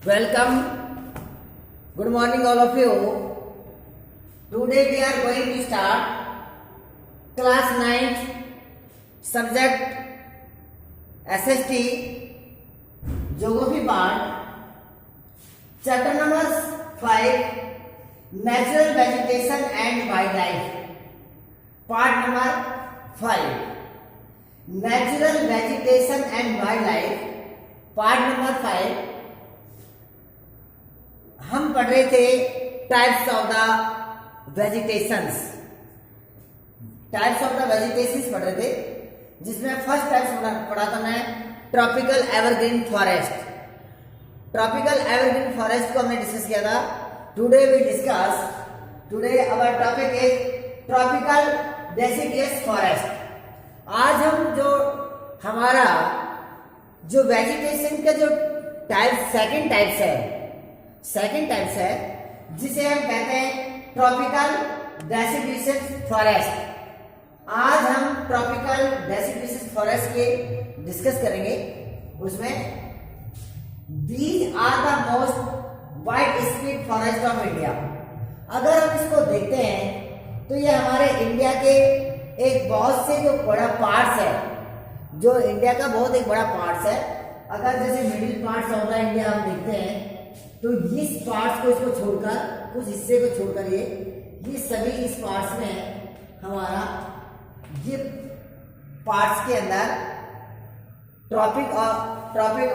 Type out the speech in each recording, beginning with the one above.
Welcome. Good morning, all of you. Today we are going to start class 9th subject SST Geography part, chapter number 5 Natural Vegetation and Wildlife. Part number 5 Natural Vegetation and Wildlife. Part number 5 हम पढ़ रहे थे types of the vegetations. Types of the vegetations पढ़ रहे थे, जिसमें first types पढ़ा था मैं tropical evergreen forest. Tropical evergreen forest को हमने डिस्कस किया था। Today our topic is tropical deciduous forest. आज हम जो हमारा जो वेजिटेशन का जो सेकंड टाइप्स है जिसे हम कहते हैं ट्रॉपिकल डेसिडियस फॉरेस्ट। आज हम ट्रॉपिकल डेसिडियस फॉरेस्ट के डिस्कस करेंगे। उसमें these are the most widespread forest of India. अगर हम इसको देखते हैं तो ये हमारे इंडिया के एक बहुत से जो बड़ा पार्ट्स है, जो इंडिया का बहुत एक बड़ा पार्ट्स है। अगर जैसे मिडिल पार्ट्स होता है इंडिया हम देखते हैं तो इस पार्ट्स को इसको छोड़कर, कुछ हिस्से को छोड़कर ये सभी इस पार्ट्स में हमारा ये पार्ट्स के अंदर ट्रॉपिक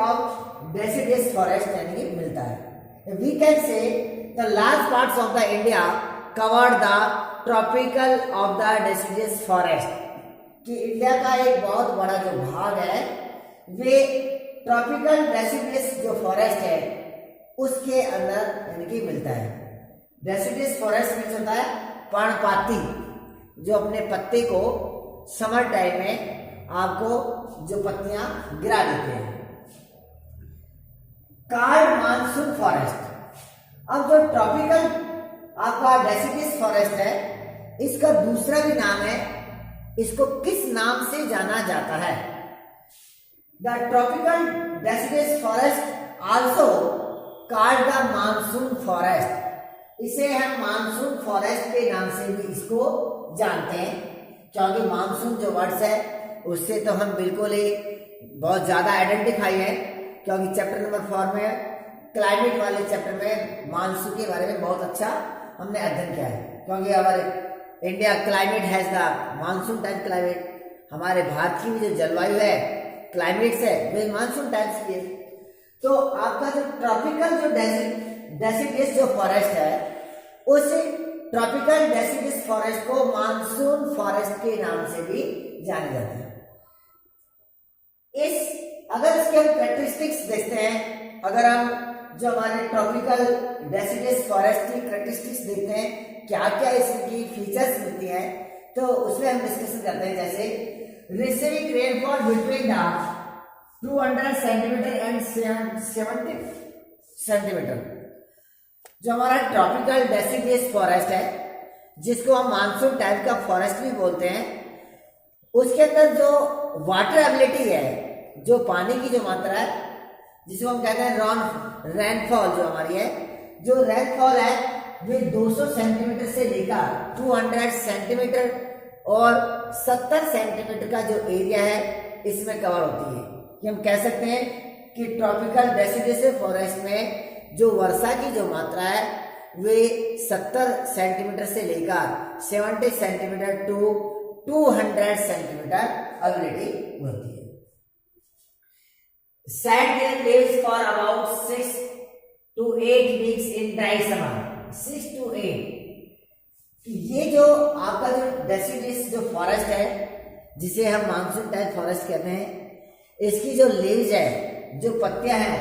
ऑफ डेसिडियस फॉरेस्ट यानी कि मिलता है। We can say the large parts of the India covered the tropical of the deciduous forest. कि इंडिया का एक बहुत बड़ा जो भाग है वे ट्रॉपिकल डेसिडियस जो फॉरेस्ट है उसके अंदर यानी कि मिलता है। डेसिडियस फॉरेस्ट में होता है पर्णपाती, जो अपने पत्ते को समर टाइम में आपको जो पत्तियां गिरा देते हैं। Card monsoon forest. अब जो ट्रॉपिकल आपका डेसिडियस फॉरेस्ट है इसका दूसरा भी नाम है, इसको किस नाम से जाना जाता है? The tropical deciduous forest also called the monsoon forest. इसे हम मानसून फॉरेस्ट के नाम से भी इसको जानते हैं, क्योंकि मानसून जो वर्ड्स है उससे तो हम बिल्कुल ही बहुत ज्यादा आइडेंटिफाई है, क्योंकि चैप्टर नंबर 4 में क्लाइमेट वाले चैप्टर में मानसून के बारे में बहुत अच्छा हमने अध्ययन किया है। क्योंकि हमारे India climate has the monsoon type climate. हमारे भारत की भी जो जलवायु है, क्लाइमेट्स है, वे मानसून टाइप्स की है। तो आपका जो ट्रॉपिकल जो डेसिडियस जो फॉरेस्ट है उस ट्रॉपिकल डेसिडियस फॉरेस्ट को मानसून फॉरेस्ट के नाम से भी जाना जाता है। अगर इसके हम कैरेक्टरिस्टिक्स देखते हैं, अगर हम जो हमारे ट्रॉपिकल डेसिडियस फॉरेस्ट की कैरेक्टरिस्टिक्स देखते हैं, क्या क्या इसकी फीचर्स मिलती हैं, तो उसमें हम डिस्कशन करते हैं। जैसे receiving rainfall between the 200 centimetre and 70 centimetre. जो हमारा ट्रॉपिकल डेसिडियस फॉरेस्ट है, जिसको हम मानसून टाइप का फॉरेस्ट भी बोलते हैं, उसके अंदर जो वाटर एबिलिटी है, जो पानी की जो मात्रा है, जिसको हम कहते हैं रेनफॉल जो हमारी है, जो रेनफॉल है वे 200 सेंटीमीटर से लेकर 200 सेंटीमीटर और 70 सेंटीमीटर का जो एरिया है इसमें कवर होती है। कि हम कह सकते हैं कि ट्रॉपिकल डेसिडियस फॉरेस्ट में जो वर्षा की जो मात्रा है वे 70 सेंटीमीटर से लेकर 70 सेंटीमीटर टू 200 सेंटीमीटर एबिलिटी होती है। Sand there lives for about 6 to 8 weeks in dry summer. 6 to 8। ये जो आपका जो डेसिडियस जो फॉरेस्ट है, जिसे हम मानसून टाइप फॉरेस्ट कहते हैं, इसकी जो लीव्स है, जो पत्तियां हैं,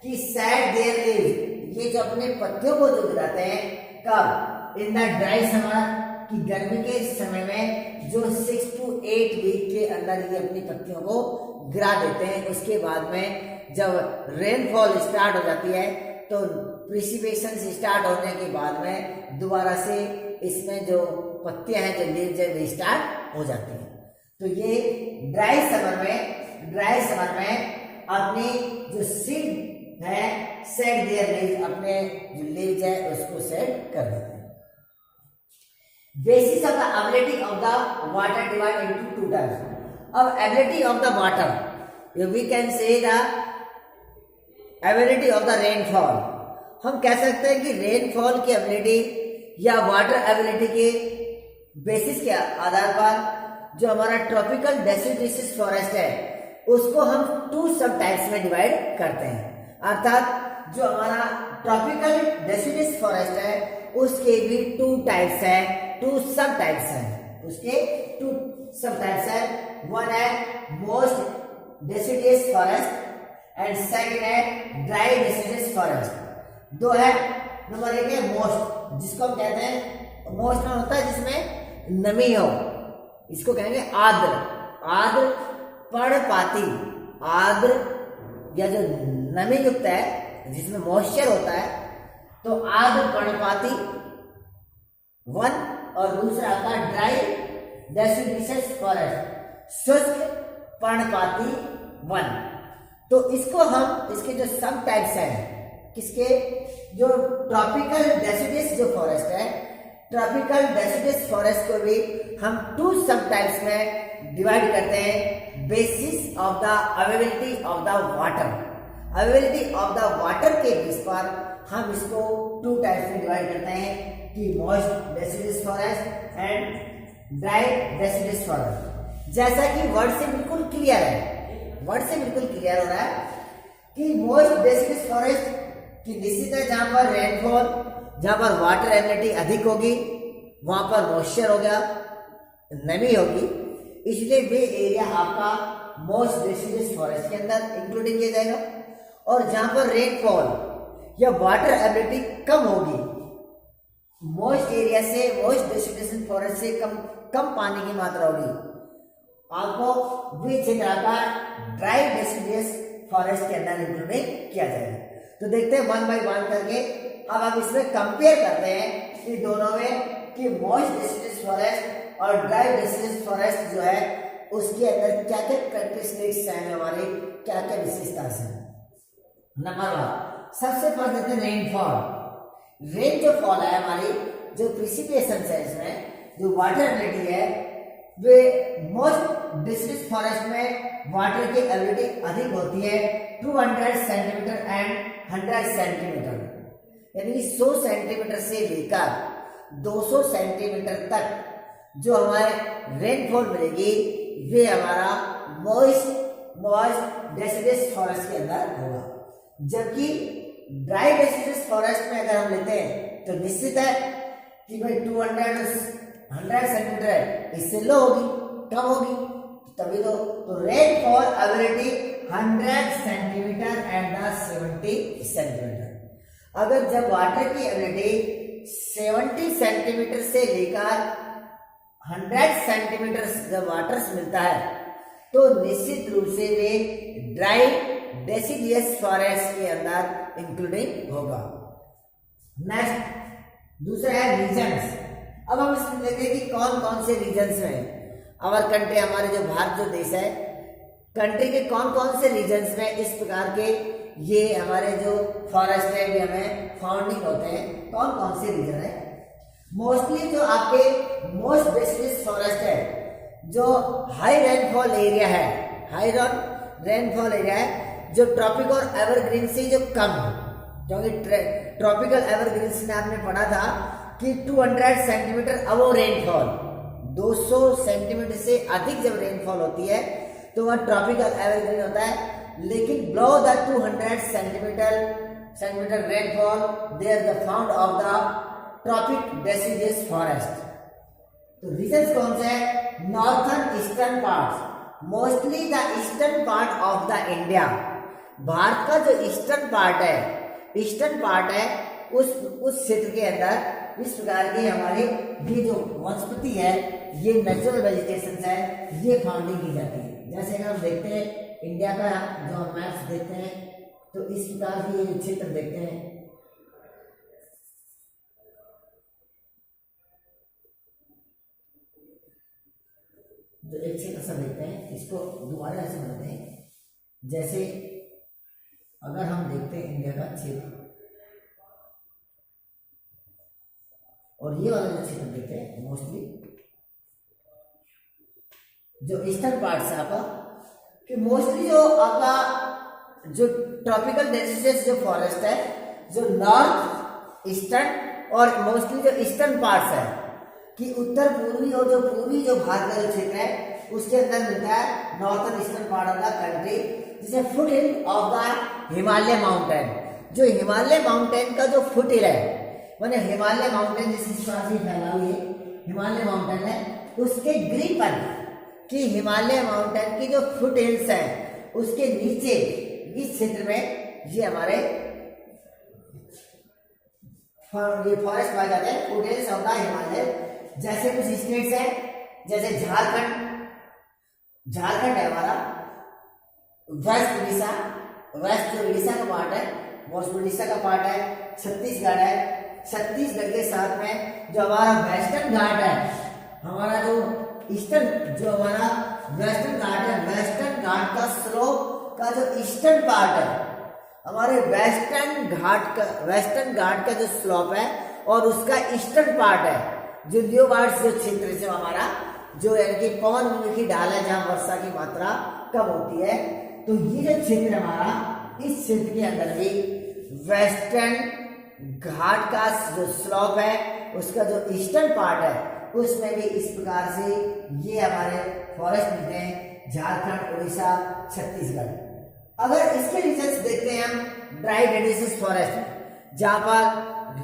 कि सैड देयर लीव्स, ये जो अपने पत्तियों को जो गिराते हैं कब? इन द ड्राई समर, कि गर्मी के समय में जो 6 to 8 वीक के अंदर ये अपनी पत्तियों को गिरा देते हैं। उसके बाद में जब रेनफॉल स्टार्ट हो जाती है तो प्रिसिपिटेशन स्टार्ट होने के बाद में दोबारा से इसमें जो पत्तियां हैं, जो लीव्स है, वे स्टार्ट हो जाती हैं। तो ये ड्राई समर में अपनी जो सीड है सेट देयर लीव्स, अपने जो लीव्स है उसको सेट कर देते हैं। Basis of the ability of the water divide into two types. अब ability of the water, we can say the ability of the rainfall. हम कह सकते हैं कि रेनफॉल की एबिलिटी या वाटर एबिलिटी के बेसिस के आधार पर जो हमारा ट्रॉपिकल डेसिडुअस फॉरेस्ट है उसको हम टू सब टाइप्स में डिवाइड करते हैं। अर्थात जो हमारा ट्रॉपिकल डेसिडुअस फॉरेस्ट है उसके भी टू टाइप्स है, टू सब टाइप्स है, उसके टू सब टाइप्स है। वन है most deciduous forest and second है ड्राई डेसिडुअस फॉरेस्ट। दो है, नंबर एक है मोस्ट, जिसको हम कहते हैं मोस्ट में होता है जिसमें नमी हो, इसको कहेंगे आर्द्र, आर्द्र पर्णपाती, आर्द्र या जो नमी युक्त है जिसमें मॉइस्चर होता है तो आर्द्र पर्णपाती वन, और दूसरा आता है ड्राई डेसिडुअस फॉरेस्ट, शुष्क पर्णपाती वन। तो इसको हम, इसके जो सब टाइप्स हैं, किसके, जो ट्रॉपिकल डेसिडुअस जो फॉरेस्ट है, ट्रॉपिकल डेसिडुअस फॉरेस्ट को भी हम टू सब टाइप्स में डिवाइड करते हैं basis of the availability of the water. Availability of the water के बेस पर हम इसको टू टाइप्स में डिवाइड करते हैं कि moist deciduous forest and dry deciduous forest. जैसा कि वर्ड से बिल्कुल क्लियर है, वर्ड से बिल्कुल क्लियर हो रहा है कि मॉइस्ट डेसिडुअस फॉरेस्ट की निश्चित है जहां पर रेनफॉल, जहां पर वाटर एबिलिटी अधिक होगी, वहां पर मॉइस्चर होगा, नमी होगी, इसलिए वे एरिया आपका मोस्ट डेसिडुअस फॉरेस्ट के अंदर इंक्लूडिंग किया जाएगा। और जहां पर रेनफॉल या वाटर एबिलिटी कम होगी, मोस्ट एरिया से, मोस्ट डेसिडुअस फॉरेस्ट से कम पानी की मात्रा होगी, आपको वे क्षेत्र आपका ड्राई डेसिडुअस फॉरेस्ट के अंदर इंक्लूडिंग किया जाएगा। तो देखते हैं वन बाय वन करके। अब हम इसमें कंपेयर करते हैं कि दोनों में कि मॉइस्ट डेसिडुअस फॉरेस्ट और ड्राई डेसिडुअस फॉरेस्ट जो है उसके अंदर क्या क्या कैरेक्टरिस्टिक्स हैं, हमारी क्या क्या विशेषता है। नंबर वन, सबसे पहले देखते हैं रेनफॉल। रेन जो फॉल है हमारी, जो प्रिसिपिटेशन है, इसमें जो वाटर एबिलिटी है, वे मोस्ट डेसिडुअस फॉरेस्ट में वाटर की एबिलिटी अधिक होती है 200 सेंटीमीटर एंड 100 सेंटीमीटर, यानी कि 100 सेंटीमीटर से लेकर 200 सेंटीमीटर तक जो हमारे रेनफॉल मिलेगी वे हमारा मॉइस्ट डेसिडुअस फॉरेस्ट के अंदर होगा। जबकि ड्राई डेसिडुअस फॉरेस्ट में अगर हम लेते हैं तो निश्चित है कि भाई 200 सेंटीमीटर है, इससे लो होगी, कम होगी, तभी तो rainfall ability 100 centimetre and 70 centimetre. अगर जब वाटर की एबिलिटी 70 सेंटीमीटर से लेकर 100 सेंटीमीटर जब वाटर मिलता है तो निश्चित रूप से वे ड्राई डेसिडुअस फॉरेस्ट के अंदर इंक्लूडिंग होगा। नेक्स्ट दूसरा है रीजन्स। अब हम इसमें देखें कि कौन कौन से रीजन्स में आवर कंट्री, हमारे जो भारत जो देश है, कंट्री के कौन कौन से रीजन्स में इस प्रकार के ये हमारे जो फॉरेस्ट है भी हमें फाउंडिंग होते हैं, कौन कौन से रीजन है। मोस्टली जो आपके मोस्ट डेसिडुअस फॉरेस्ट है, जो हाई रेनफॉल एरिया है, हाई रेनफॉल एरिया है, जो ट्रॉपिक और एवरग्रीन से जो कम है, क्योंकि ट्रॉपिकल एवरग्रीन में आपने पढ़ा था कि 200 सेंटीमीटर अबव रेनफॉल, 200 सेंटीमीटर से अधिक जब रेनफॉल होती है तो वह ट्रॉपिकल एवरग्रीन होता है। लेकिन below the 200 centimetre rainfall there the found of the tropic deciduous forest. तो रीजन कौन से है? Northern eastern part, mostly the eastern part of the India. Bharat का जो ईस्टर्न पार्ट है उस क्षेत्र के अंदर इस प्रकार की हमारी ये जो वनस्पति है, ये नेचुरल वेजिटेशन है, ये फाउंडिंग की जाती है। जैसे अगर हम देखते हैं इंडिया का जो हम मैप्स देखते हैं तो इस प्रकार की ये क्षेत्र देखते हैं, जो एक क्षेत्र सा देखते हैं, इसको दोबारा ऐसे बनाते हैं जैसे अगर हम देखते हैं इंडिया का क्षेत्र और ये वाला जो क्षेत्र देखते हैं, मोस्टली जो ईस्टर्न पार्ट है आपका, कि मोस्टली जो आपका जो ट्रॉपिकल डेसिडेंस जो फॉरेस्ट है, जो नॉर्थ ईस्टर्न और मोस्टली जो ईस्टर्न पार्ट्स है, कि उत्तर पूर्वी और जो पूर्वी जो भारत का जो क्षेत्र है उसके अंदर मिलता है northern eastern part of the country, जिसे foot hill of the Himalaya mountain. जो हिमालय माउंटेन का जो फुट हिल है, मैंने हिमालय माउंटेन जिस तरह से फैला हुई है हिमालय माउंटेन है, उसके ग्रीपन कि हिमालय माउंटेन की जो फुट हिल्स है उसके नीचे इस क्षेत्र में ये हमारे ये फॉरेस्ट पाए जाते हैं, foot hills of the Himalaya. जैसे कुछ स्टेट्स है, जैसे झारखंड है हमारा, वेस्ट जो उड़ीसा का पार्ट है, मोस्ट उड़ीसा का पार्ट है, छत्तीसगढ़ है, छत्तीसगढ़ के साथ में जो हमारा वेस्टर्न घाट है, हमारा जो ईस्टर्न जो हमारा वेस्टर्न घाट है, वेस्टर्न घाट का स्लोप का जो ईस्टर्न पार्ट है, हमारे वेस्टर्न घाट का जो स्लोप है और उसका ईस्टर्न पार्ट है, जो लियोबार्ड्स जो क्षेत्र से हमारा जो यानी कि पवन की ढाल है जहां वर्षा की मात्रा कम होती है, तो ये जो क्षेत्र हमारा, इस क्षेत्र के अंदर भी वेस्टर्न घाट का जो स्लोप है उसका जो ईस्टर्न पार्ट है उसमें भी इस प्रकार से ये हमारे फॉरेस्ट मिलते हैं, झारखंड, उड़ीसा, छत्तीसगढ़। अगर इसके रीजन्स देखते हैं हम, ड्राई डेडिसिस फॉरेस्ट जहां पर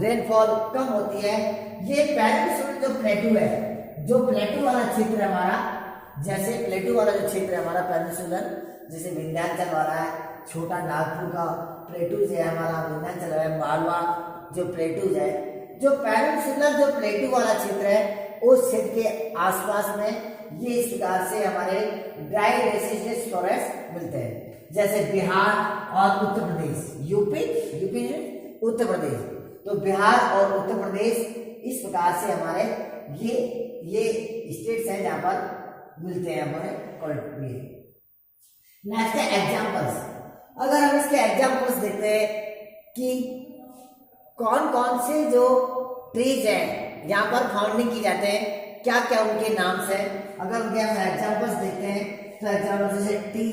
रेनफॉल कम होती है, ये पेनिनसुलर जो प्लेटू है, जो प्लेटू वाला क्षेत्र है हमारा, जैसे प्लेटू वाला जो क्षेत्र है हमारा पेनिनसुलर, जैसे विंध्याचल वाला है, छोटा नागपुर का प्लेटूज है हमारा, विंध्याचल है, मालवा जो प्लेटूज है, जो पेनिनसुलर जो प्लेटू वाला क्षेत्र है उस क्षेत्र के आसपास में ये इस प्रकार से हमारे ड्राई डेसिडियस फॉरेस्ट मिलते हैं। जैसे बिहार और उत्तर प्रदेश, यूपी उत्तर प्रदेश, तो बिहार और उत्तर प्रदेश इस प्रकार से हमारे ये स्टेट्स हैं जहां पर मिलते हैं हमारे। नेक्स्ट है एग्जाम्पल्स। अगर हम इसके एग्जाम्पल्स देखते हैं कि कौन कौन से जो ट्रीज हैं यहाँ पर फाउंडिंग की जाते हैं, क्या क्या उनके नाम से, अगर उनके हम एग्जाम्पल्स देखते हैं तो एग्जाम्पल जैसे टी,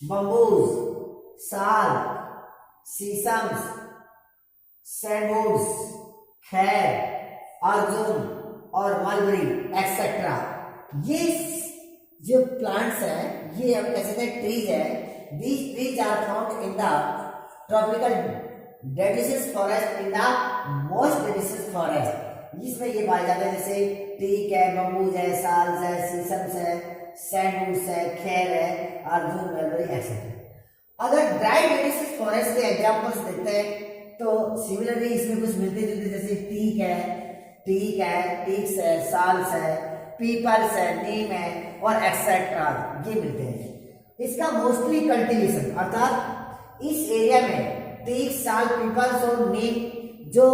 बम्बूज, साल, शीशम, सैंडवुड्स, खैर, अर्जुन और मलबरी एक्सेट्रा, ये जो प्लांट्स हैं ये हम कह सकते हैं ट्रीज है। These trees are found in the tropical deciduous forest, in the most deciduous forest. इसमें ये पाए जाते हैं जैसे टीक है, बम्बूज है, साल है, शीशम है, सैंडवुड्स है, खैर है, अर्जुन, मलबरी एक्सेट्रा। अगर ड्राई डेडिसिस फॉरेस्ट के एग्जांपल्स देखते हैं तो सिमिलरली इसमें कुछ मिलते जुलते, जैसे टीक है, टीक्स है, साल्स है, पीपल्स है, नीम है और एक्सेट्रा, ये मिलते हैं। इसका मोस्टली कल्टीवेशन, अर्थात इस एरिया में टीक, साल, पीपल्स और नीम जो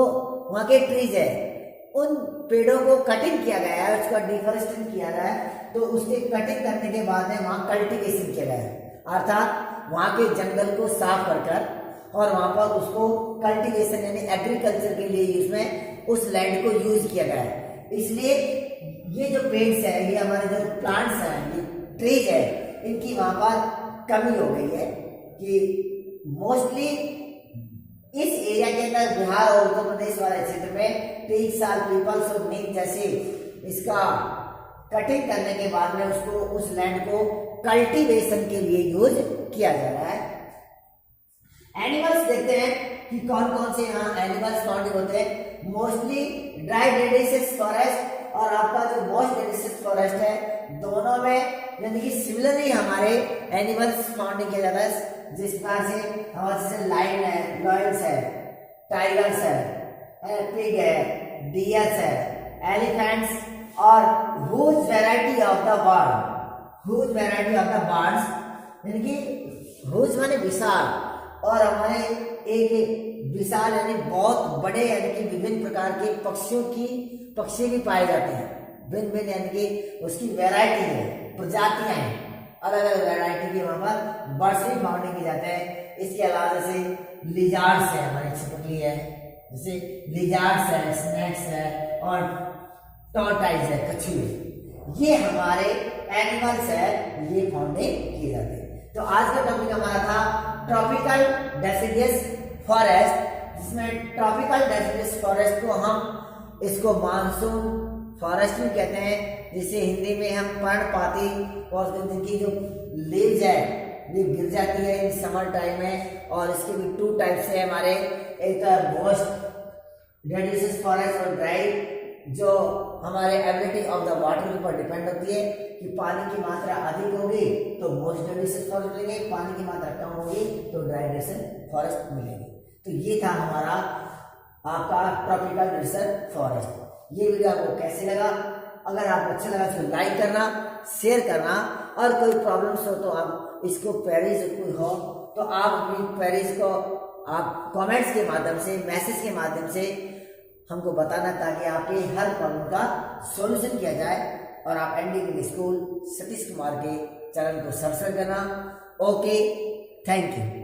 वहां के ट्रीज है उन पेड़ों को कटिंग किया गया है, उसका डिफॉरेस्टेशन किया गया है, तो उसके कटिंग करने के बाद में वहां कल्टीवेशन किया गया है, अर्थात वहां के जंगल को साफ कर और वहां पर उसको कल्टीवेशन यानी एग्रीकल्चर के लिए यूज में उस लैंड को यूज किया गया है। इसलिए ये जो पेड्स है, ये हमारे जो प्लांट्स हैं, ये ट्रीज है, इनकी वहां पर कमी हो गई है कि मोस्टली इस एरिया के अंदर बिहार और उत्तर प्रदेश वाले क्षेत्र में टीक, साल, पीपल्स और नीम जैसे इसका कटिंग करने के बाद में उसको उस लैंड को कल्टीवेशन के लिए यूज किया जा रहा है। एनिमल्स देखते हैं कि कौन कौन से यहाँ एनिमल्स फाउंड होते हैं। मोस्टली ड्राई डेडिसिस फॉरेस्ट और आपका जो मोस्ट डेडिसिस फॉरेस्ट है, दोनों में यानी कि सिमिलरली हमारे एनिमल्स फाउंड किया जाता है। जिस प्रकार से हमारे जैसे लायंस है, टाइगर्स है, पिग है, डियर्स है, एलिफेंट्स और huge variety of the birds, यानी कि ह्यूज माने विशाल, और हमारे एक विशाल यानी बहुत बड़े यानी कि विभिन्न प्रकार के पक्षी भी पाए जाते हैं। भिन्न यानी कि उसकी वैरायटी है, प्रजातियां हैं, अलग अलग वैरायटी के वहां पर बर्ड्स भी फाउंडिंग किए जाते हैं। इसके अलावा जैसे लिजार्ड्स है, हमारी छिपकली है, जैसे लिजार्ड्स है, स्नेक्स है और टॉर्टाइज है, कछुए, ये हमारे एनिमल्स है, ये फाउंडेड किए जाते हैं। तो आज का टॉपिक हमारा था ट्रॉपिकल डेसिडियस फॉरेस्ट, जिसमें ट्रॉपिकल डेसिडियस फॉरेस्ट को हम इसको मानसून फॉरेस्ट भी कहते हैं, जिसे हिंदी में हम पर्णपाती और जिनकी जो लीव्स है ये गिर जाती है इन समर टाइम में। और इसके भी टू टाइप्स है हमारे, एक तो मोस्ट डेसिडियस फॉरेस्ट और ड्राई, जो हमारे एबिलिटी ऑफ द वाटर के ऊपर डिपेंड होती है कि पानी की मात्रा अधिक होगी तो मोस्ट डेसिडियस फॉरेस्ट मिलेंगे, पानी की मात्रा कम होगी तो ड्राई डेसिडियस फॉरेस्ट मिलेगी। तो ये था हमारा आपका ट्रॉपिकल डेसिडियस फॉरेस्ट। ये वीडियो आपको कैसे लगा? अगर आपको अच्छा लगा तो लाइक करना, शेयर करना, और कोई प्रॉब्लम्स हो तो आप इसको क्वेरीज कोई हो तो आप अपनी क्वेरीज को आप कमेंट्स के माध्यम से, मैसेज के माध्यम से हमको बताना, ताकि आपके हर प्रॉब्लम का सॉल्यूशन किया जाए। और आप एनडी स्कूल सतीश कुमार के चैनल को सब्सक्राइब करना। Okay, thank you.